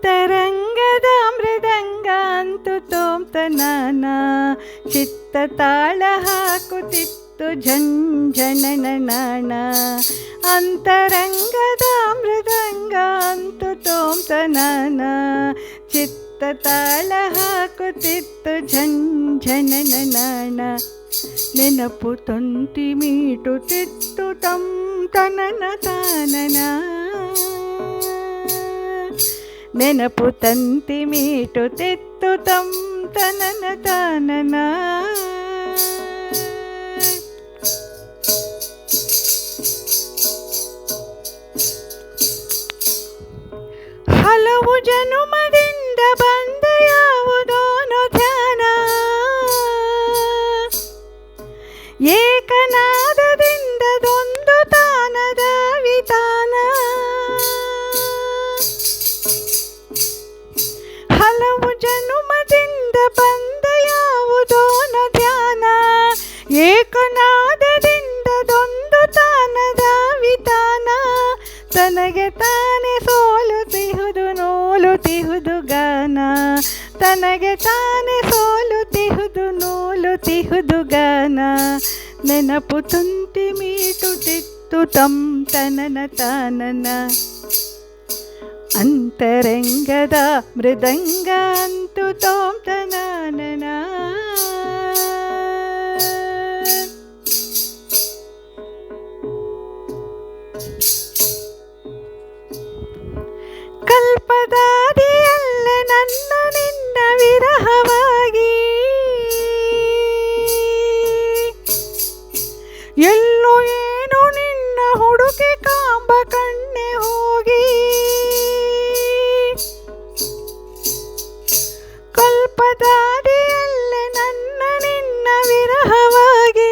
ಅಂತರಂಗದ ಮೃದಂಗ ಅಂತು ತೋಂತನಾನ ಚಿತ್ತ ತಾಳ ಹಾಕುತ್ತಿತ್ತು ಝಂಝನನ ಅಂತರಂಗದ ಮೃದಂಗ ಅಂತು ತೋಂತನಾನ ಚಿತ್ತ ತಾಳ ಹಾಕುತ್ತಿತ್ತು ಝಂಝನನ ನೆನಪು ತಂತಿ ಮೀಟುತ್ತಿತ್ತು ತಂ ತನನ ತಾನನ ನೆನಪು ತಂತಿ ಮೀಟುತ್ತಿತ್ತು ತಂ ತನನ ತಾನನ ಹಲವು ಜನುಮದಿಂದ ಬಂದ ಯಾವುದೋನೋ ಧ್ಯಾನ ಏಕನಾದದಿಂದ ದೊಂದು ತಾನದ ವಿತಾನ ಹಲವು ಜನುಮದಿಂದ ಬಂದ ಯಾವುದೋನೋ ಧ್ಯಾನ ಏಕನಾದದಿಂದ ದೊಂದು ತಾನದ ವಿತಾನ ತನಗೆ ತಾನೇ ಸೋಲುತ್ತಿಹುದು ನೋಲುತ್ತಿಹುದು ಗಾನ ತನಗೆ ತಾನೇ ಸೋಲುತ್ತಿಹುದು ನೋಲುತ್ತಿಹುದು ಗಾನ ನೆನಪು ತುಂಟಿ ಮೀಟುತ್ತಿತ್ತು ತಂ ತನನ ತಾನನ ಅಂತರಂಗದ ಮೃದಂಗ ಅಂತು ತೋಂ ತನಾನನ ಕಲ್ಪದಾದಿಯಲ್ಲೇ ನನ್ನ ನಿನ್ನ ವಿರಹವಾಗಿ ಎಲ್ಲೋ ಏನೋ ನಿನ್ನ ಹುಡುಕಿ ಕಾಂಬ ಕಣ್ಣೆ ಹೋಗಿ ಕಲ್ಪದಾದಿಯಲ್ಲೇ ನನ್ನ ನಿನ್ನ ವಿರಹವಾಗಿ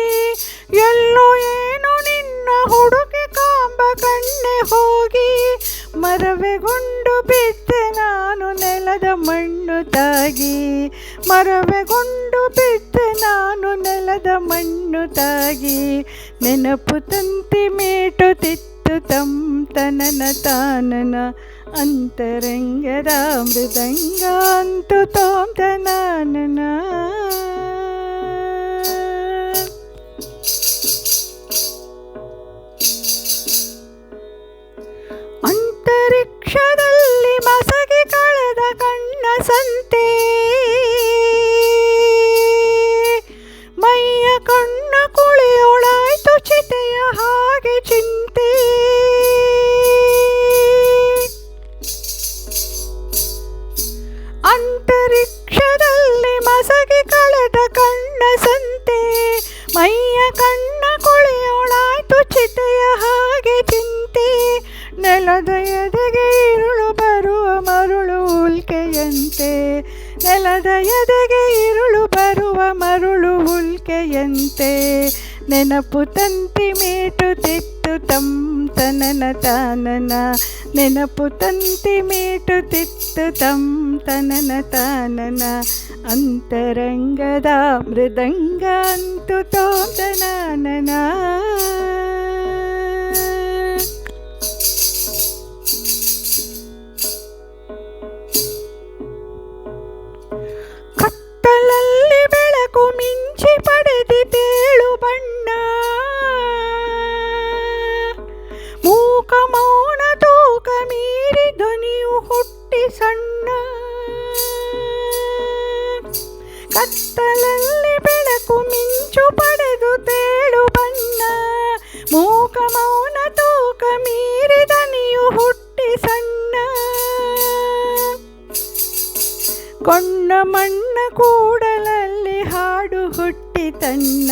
ಎಲ್ಲೋ ಏನೋ ನಿನ್ನ ಹುಡುಕಿ ಕಾಂಬ ಕಣ್ಣೆ ಹೋಗಿ ಮರವೆಗೊಂಡು ಬಿದ್ದೆ ನಾನು ನೆಲದ ಮಣ್ಣು ತಾಗಿ ಮರವೆಗೊಂಡು ಬಿದ್ದೆ ನಾನು ನೆಲದ ಮಣ್ಣು ತಾಗಿ ನೆನಪು ತಂತಿ ಮೀಟುತ್ತಿತ್ತು ತಂ ತನನ ತಾನನ ಅಂತರಂಗದ ಮೃದಂಗ ಅಂತು ತೋಂ ತನಾನನ ಅಂತರಿಕ್ಷದಲ್ಲಿ ಮಸಗಿ ಕಳೆದ ಕಣ್ಣ ಸಂತೆ ಮೈಯ ಕಣ್ಣ ಕುಳಿಯೊಳಾಯ್ತು ಚಿತೆಯ ಹಾಗೆ ಚಿಂತೆ ಅಂತರಿಕ್ಷದಲ್ಲಿ ಮಸಗಿ ಕಳೆದ ಕಣ್ಣ ಸಂತೆ ಮೈಯ ಕಣ್ಣ ಕುಳಿಯೊಳಾಯ್ತು ಚಿತೆಯ ಹಾಗೆ ಚಿಂತೆ ನೆಲದ ಎದೆಗೆ ಇರುಳು ಬರುವ ಮರುಳು ಉಲ್ಕೆಯಂತೆ ನೆಲದ ಎದೆಗೆ ಇರುಳು ಬರುವ ಮರುಳು ಉಲ್ಕೆಯಂತೆ ನೆನಪು ತಂತಿ ಮೀಟುತ್ತಿತ್ತು ತಂ ತನನ ತಾನನ ನೆನಪು ತಂತಿ ಮೀಟುತ್ತಿತ್ತು ತಂ ತನನ ತಾನನ ಅಂತರಂಗದ ಮೃದಂಗ ಅಂತು ತೋಂ ತನಾನನ ಕತ್ತಲಲ್ಲಿ ಬೆಳಕು ಮಿಂಚಿ ಪಡೆದಿತೇಳು ಬಣ್ಣ ಮೂಕ ಮೌನ ತೂಕ ಮೀರಿ ಧ್ವನಿಯು ಹುಟ್ಟಿ ಸಣ್ಣ ಕತ್ತಲಲ್ಲಿ ಬೆಳಕು ಮಿಂಚು ಪಡೆದು ತೇಳು ಬಣ್ಣ ಮೂಕ ಮೌನ ತೂಕ ಮೀರಿ ಧ್ವನಿಯು ಹುಟ್ಟಿ ಸಣ್ಣ ಕೊಂಡ ಮಣ್ಣ ಕೂಡಲಲ್ಲಿ ಹಾಡು ಹುಟ್ಟಿ ತನ್ನ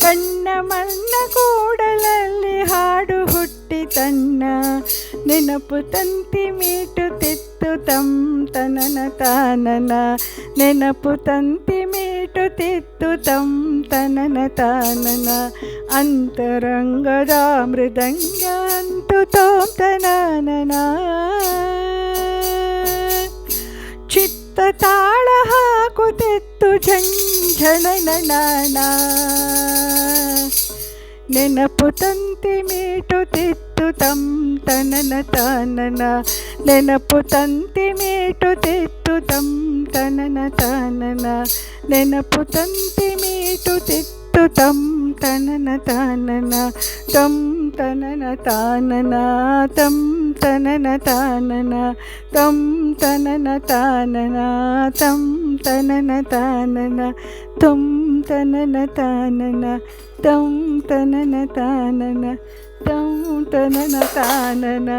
ಕಣ್ಣ ಮಣ್ಣ ಕೂಡಲಲ್ಲಿ ಹಾಡು ಹುಟ್ಟಿ ತನ್ನ ನೆನಪು ತಂತಿ ಮೀಟುತ್ತಿತ್ತು ತಂ ತನನ ತಾನನ ನೆನಪು ತಂತಿ ಮೀಟುತ್ತಿತ್ತು ತಂ ತನನ ತಾನನ ಅಂತರಂಗದ ಮೃದಂಗ ಅಂತು ತೋಂ ತನಾನನ ಚಿತ್ತ ತಾಳ ಹಾಕುತ್ತಿತ್ತು ಝಂಝನನ ನೆನಪು ತಂತಿ ಮೀಟುತ್ತಿತ್ತು ತಂ ತನನ ತಾನನ ನೆನಪು ತಂತಿ ಮೀಟುತ್ತಿತ್ತು ತಂ ತನನ ತಾನನ ನೆನಪು ತಂತಿ ಮೀಟುತ್ತಿತ್ತು ತಂ ತನನ ತಾನನ ತಂ ತನನ ತಾನನ ತಂ ತನನ ತಾನನ ತಂ ತನನ ತಾನನ ತಂ ತನನ ತಾನನ ತುಂ ತನನ ತಾನನ ತಂ ತನನ ತಾನನ ತಂ ತನನ ತಾನನ